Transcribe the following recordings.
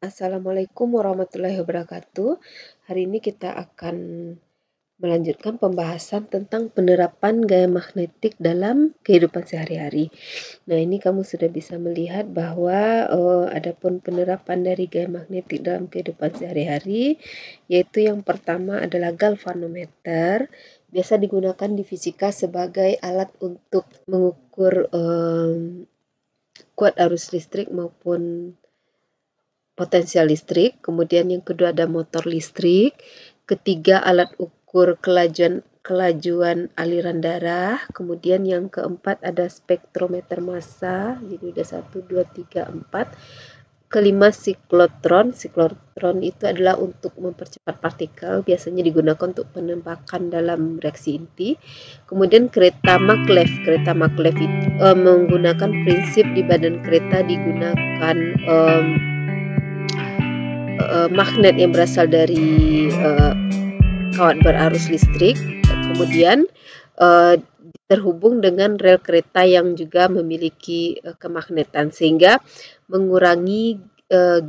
Assalamualaikum warahmatullahi wabarakatuh. Hari ini kita akan melanjutkan pembahasan tentang penerapan gaya magnetik dalam kehidupan sehari-hari. Nah, ini kamu sudah bisa melihat bahwa adapun penerapan dari gaya magnetik dalam kehidupan sehari-hari, yaitu yang pertama adalah galvanometer. Biasa digunakan di fisika sebagai alat untuk mengukur kuat arus listrik maupun potensial listrik. Kemudian yang kedua ada motor listrik. Ketiga alat ukur kelajuan aliran darah. Kemudian yang keempat ada spektrometer massa. Jadi udah 1, 2, 3, 4. Kelima siklotron. Siklotron itu adalah untuk mempercepat partikel. Biasanya digunakan untuk penembakan dalam reaksi inti. Kemudian kereta maglev. Kereta maglev itu menggunakan prinsip di badan kereta digunakan magnet yang berasal dari kawat berarus listrik, kemudian terhubung dengan rel kereta yang juga memiliki kemagnetan, sehingga mengurangi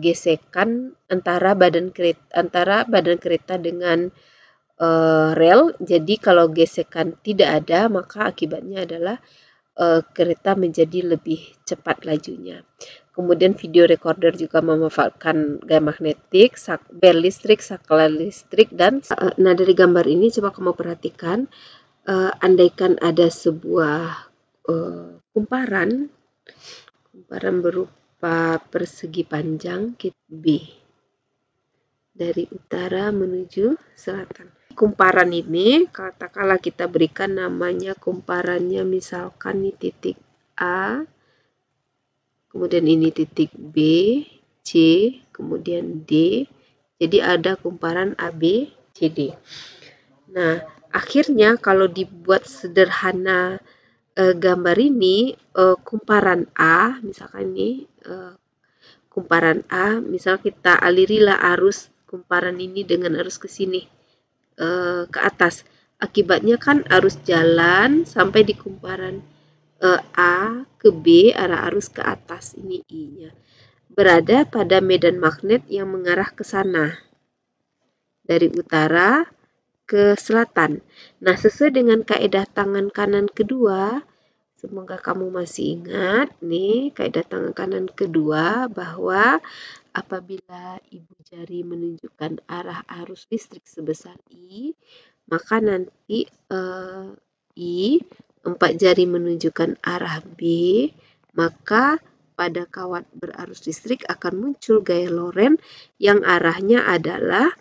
gesekan antara badan kereta dengan rel. Jadi kalau gesekan tidak ada, maka akibatnya adalah kereta menjadi lebih cepat lajunya. Kemudian video recorder juga memanfaatkan gaya magnetik, bel listrik, saklar listrik, dan nah dari gambar ini coba kamu perhatikan, andaikan ada sebuah kumparan berupa persegi panjang B dari utara menuju selatan. Kumparan ini katakanlah kita berikan namanya kumparannya, misalkan ini titik A, kemudian ini titik B, C, kemudian D. Jadi ada kumparan AB, CD. Nah, akhirnya kalau dibuat sederhana gambar ini, kumparan A, misalkan ini kumparan A, misal kita alirilah arus kumparan ini dengan arus ke sini, ke atas. Akibatnya kan arus jalan sampai di kumparan A ke B, arah arus ke atas, ini I-nya. Berada pada medan magnet yang mengarah ke sana, dari utara ke selatan. Nah, sesuai dengan kaidah tangan kanan kedua, semoga kamu masih ingat nih kaidah tangan kanan kedua, bahwa apabila ibu jari menunjukkan arah arus listrik sebesar I, maka nanti I, 4 jari menunjukkan arah B, maka pada kawat berarus listrik akan muncul gaya Lorentz yang arahnya adalah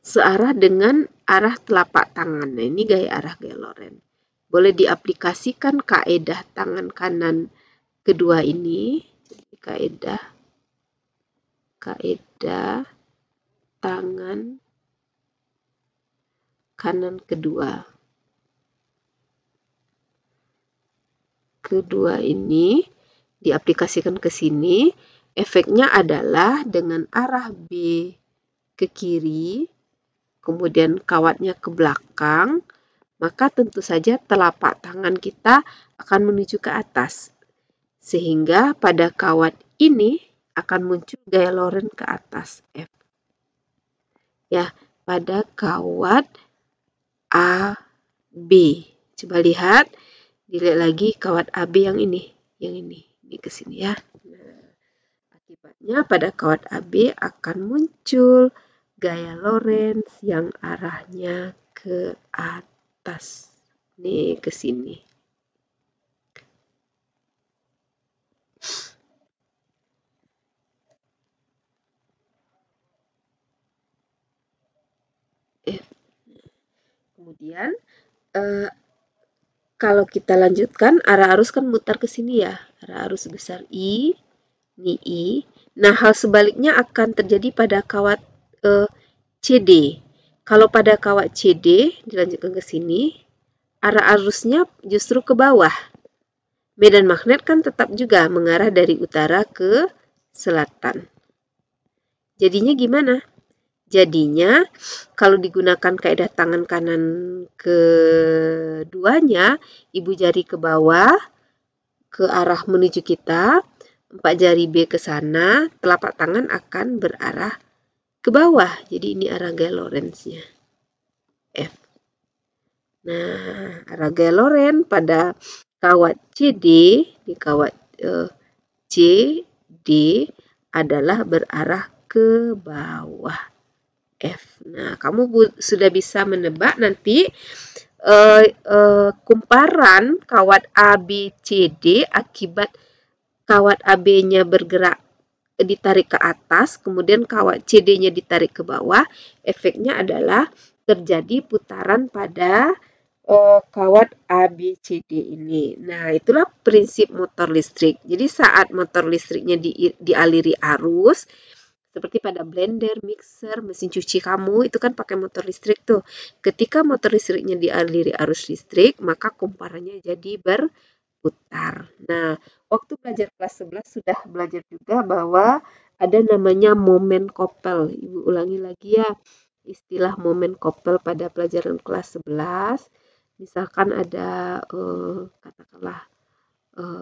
searah dengan arah telapak tangan. Nah, ini gaya Lorentz. Boleh diaplikasikan kaidah tangan kanan kedua ini. Jadi kaidah tangan kanan kedua ini diaplikasikan ke sini. Efeknya adalah dengan arah B ke kiri, kemudian kawatnya ke belakang, maka tentu saja telapak tangan kita akan menuju ke atas. Sehingga pada kawat ini akan muncul gaya Lorentz ke atas, F. Ya, pada kawat AB. Coba lihat, dilihat lagi kawat AB yang ini ke sini ya. Nah, akibatnya pada kawat AB akan muncul gaya Lorentz yang arahnya ke atas. Nih ke sini. Kemudian kalau kita lanjutkan, arah arus kan mutar ke sini ya. Arah arus sebesar I, ini I. Nah, hal sebaliknya akan terjadi pada kawat CD. Kalau pada kawat CD dilanjutkan ke sini, arah arusnya justru ke bawah. Medan magnet kan tetap juga mengarah dari utara ke selatan. Jadinya gimana? Jadinya kalau digunakan kaidah tangan kanan keduanya, ibu jari ke bawah, ke arah menuju kita, 4 jari B ke sana, telapak tangan akan berarah ke bawah. Jadi ini arah gaya Lorentz-nya. F. Nah, arah gaya Lorentz pada kawat CD, di kawat CD adalah berarah ke bawah. F. Nah, kamu sudah bisa menebak nanti kumparan kawat ABCD akibat kawat AB-nya bergerak ditarik ke atas, kemudian kawat CD-nya ditarik ke bawah, efeknya adalah terjadi putaran pada kawat ABCD ini. Nah, itulah prinsip motor listrik. Jadi saat motor listriknya dialiri arus, seperti pada blender, mixer, mesin cuci kamu, itu kan pakai motor listrik tuh. Ketika motor listriknya dialiri arus listrik, maka kumparannya jadi berputar. Nah, waktu belajar kelas 11 sudah belajar juga bahwa ada namanya momen kopel. Ibu ulangi lagi ya, istilah momen kopel pada pelajaran kelas 11. Misalkan ada katakanlah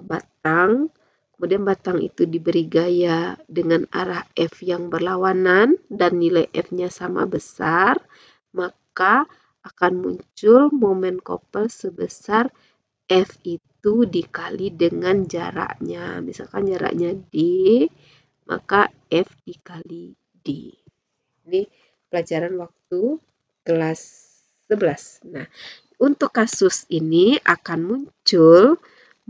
batang, kemudian batang itu diberi gaya dengan arah F yang berlawanan dan nilai F-nya sama besar, maka akan muncul momen kopel sebesar F itu dikali dengan jaraknya. Misalkan jaraknya D, maka F dikali D. Ini pelajaran waktu kelas 11. Nah, untuk kasus ini akan muncul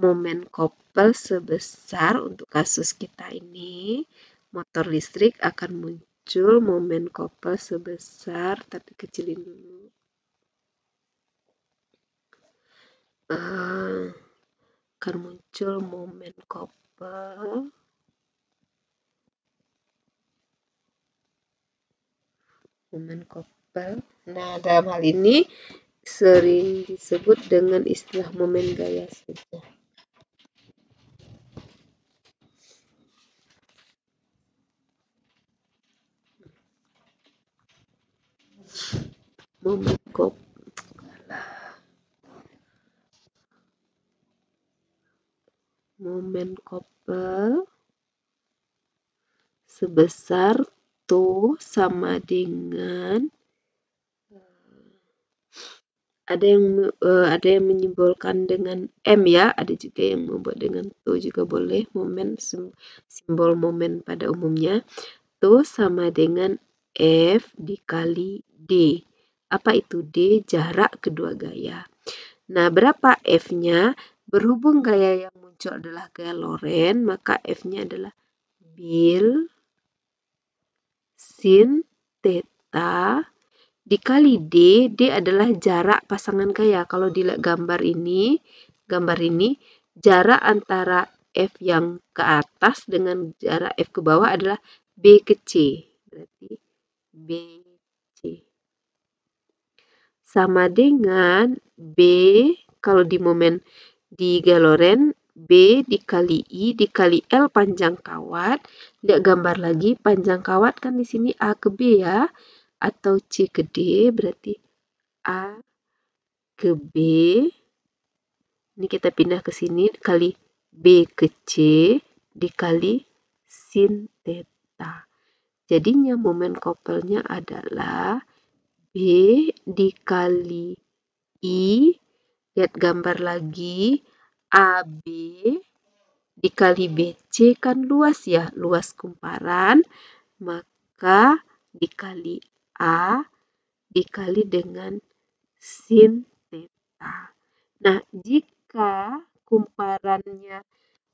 momen kopel sebesar, untuk kasus kita ini motor listrik akan muncul momen kopel sebesar, tapi kecilin dulu, akan muncul momen kopel nah dalam hal ini sering disebut dengan istilah momen gaya saja. Momen kopel sebesar to sama dengan ada yang menyimbolkan dengan M ya, ada juga yang membuat dengan to juga boleh. Momen, simbol momen pada umumnya to sama dengan F dikali D. Apa itu D? Jarak kedua gaya. Nah, berapa F-nya? Berhubung gaya yang muncul adalah gaya Lorentz, maka F-nya adalah bil sin theta dikali D. D adalah jarak pasangan gaya. Kalau dilihat gambar ini, jarak antara F yang ke atas dengan jarak F ke bawah adalah B ke C. Berarti B C sama dengan B, kalau di momen di gaya Lorentz, B dikali I dikali L panjang kawat. Lihat gambar lagi, panjang kawat kan di sini A ke B ya, atau C ke D, berarti A ke B. Ini kita pindah ke sini, kali B ke C dikali sin theta. Jadinya momen kopelnya adalah B dikali I, lihat gambar lagi, AB dikali BC kan luas ya, luas kumparan, maka dikali A dikali dengan sin theta. Nah, jika kumparannya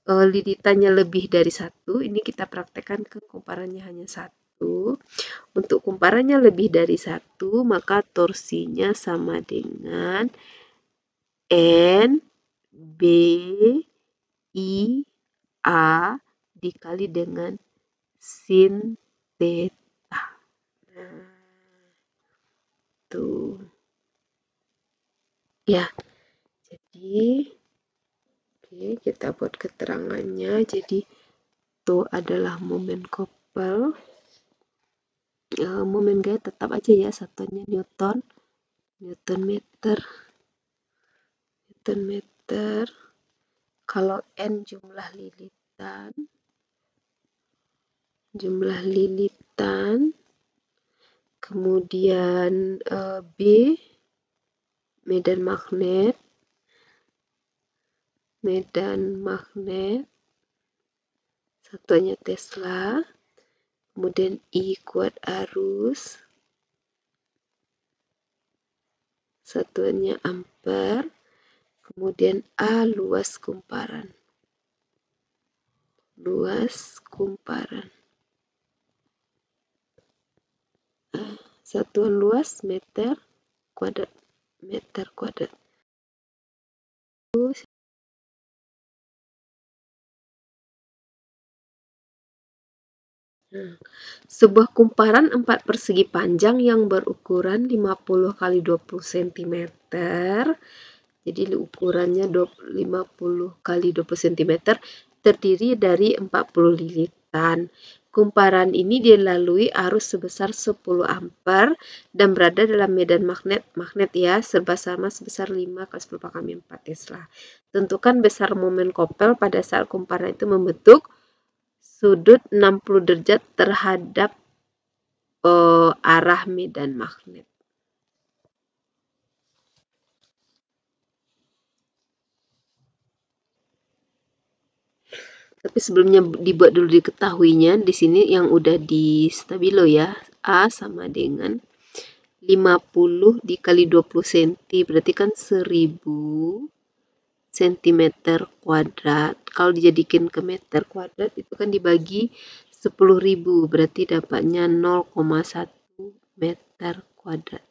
lilitannya lebih dari satu, ini kita praktekkan ke kumparannya hanya satu. Untuk kumparannya lebih dari satu, maka torsinya sama dengan N B I A dikali dengan sin theta. Nah, tuh. Ya, jadi oke, kita buat keterangannya. Jadi itu adalah momen kopel. Momen gaya tetap aja ya, satuannya Newton meter. Kalau N jumlah lilitan, jumlah lilitan, kemudian B, medan magnet, satuannya Tesla, kemudian I, kuat arus, satuannya ampere, kemudian A, luas kumparan. Satuan luas meter kuadrat. Sebuah kumparan 4 persegi panjang yang berukuran 50 x 20 cm. Jadi ukurannya 50 x 20 cm terdiri dari 40 lilitan. Kumparan ini dilalui arus sebesar 10 ampere dan berada dalam medan magnet ya, serba sama sebesar 5 × 10⁴ Tesla. Tentukan besar momen kopel pada saat kumparan itu membentuk sudut 60 derajat terhadap arah medan magnet. Tapi sebelumnya dibuat dulu diketahuinya, di sini yang udah di stabilo ya. A sama dengan 50 dikali 20 cm, berarti kan 1000 cm kuadrat. Kalau dijadikan ke meter kuadrat itu kan dibagi 10.000, berarti dapatnya 0,1 meter kuadrat.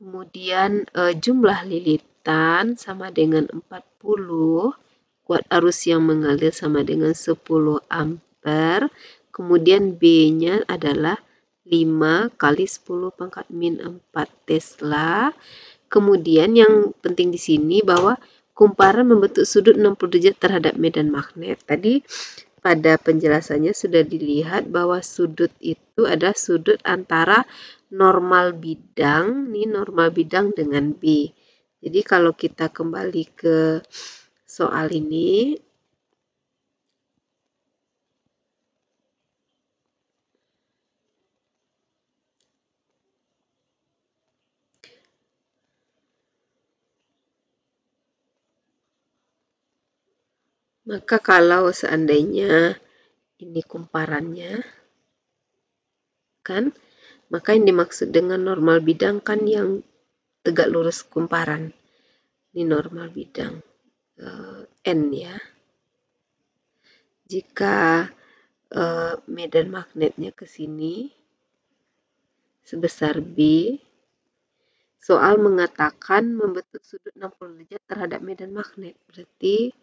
Kemudian jumlah lilitan sama dengan 40, kuat arus yang mengalir sama dengan 10 ampere, kemudian B-nya adalah 5 kali 10⁻⁴ Tesla. Kemudian yang penting di sini bahwa kumparan membentuk sudut 60 derajat terhadap medan magnet. Tadi pada penjelasannya sudah dilihat bahwa sudut itu adalah sudut antara normal bidang, nih normal bidang dengan B. Jadi kalau kita kembali ke soal ini, maka kalau seandainya ini kumparannya, kan, maka yang dimaksud dengan normal bidang kan yang tegak lurus kumparan. Ini normal bidang N ya. Jika medan magnetnya ke sini sebesar B, soal mengatakan membentuk sudut 60 derajat terhadap medan magnet. Berarti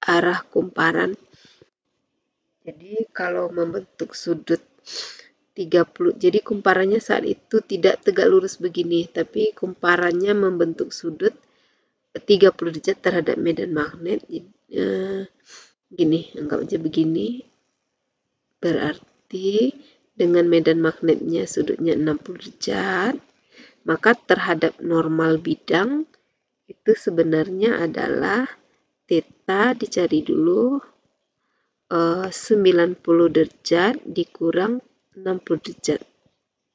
arah kumparan. Jadi kalau membentuk sudut 30, jadi kumparannya saat itu tidak tegak lurus begini, tapi kumparannya membentuk sudut 30 derajat terhadap medan magnet. Gini, anggap aja begini. Berarti dengan medan magnetnya sudutnya 60 derajat, maka terhadap normal bidang itu sebenarnya adalah theta, dicari dulu, 90 derajat dikurang 60 derajat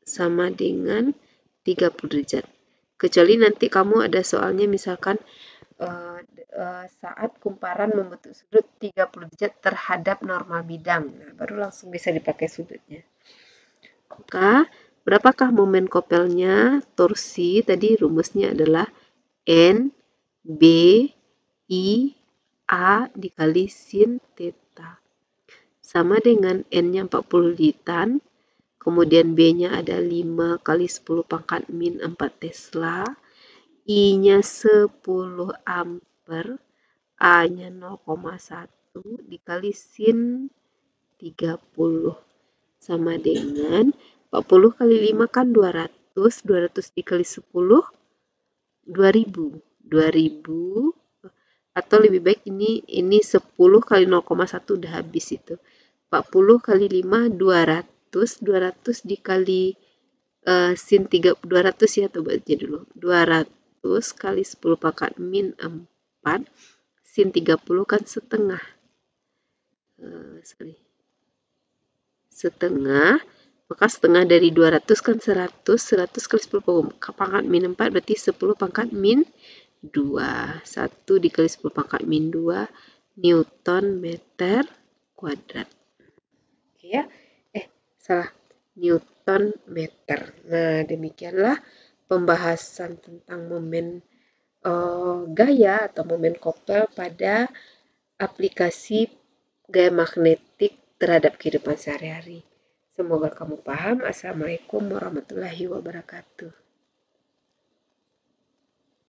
sama dengan 30 derajat. Kecuali nanti kamu ada soalnya misalkan saat kumparan membentuk sudut 30 derajat terhadap normal bidang. Nah, baru langsung bisa dipakai sudutnya. Maka, berapakah momen kopelnya? Torsi, tadi rumusnya adalah N, B, I, A dikali sin theta. Sama dengan N-nya 40 lilitan, kemudian B-nya ada 5 kali 10⁻⁴ Tesla, I-nya 10 ampere, A-nya 0,1 dikali sin 30. Sama dengan 40 kali 5 kan 200, 200 dikali 10, 2000. Atau lebih baik ini 10 kali 0,1 udah habis itu. 40 kali 5, 200, 200 dikali sin 3, 200 ya, coba aja dulu. 200 kali 10 pangkat min 4 sin 30 kan setengah. Setengah, maka setengah dari 200 kan 100 kali 10 pangkat min 4 berarti 10 pangkat min 2. 1 dikali 10 pangkat min 2 Newton meter kuadrat. Oke ya. Salah. Newton meter. Nah, demikianlah pembahasan tentang momen gaya atau momen Koppel pada aplikasi gaya magnetik terhadap kehidupan sehari-hari. Semoga kamu paham. Assalamualaikum warahmatullahi wabarakatuh.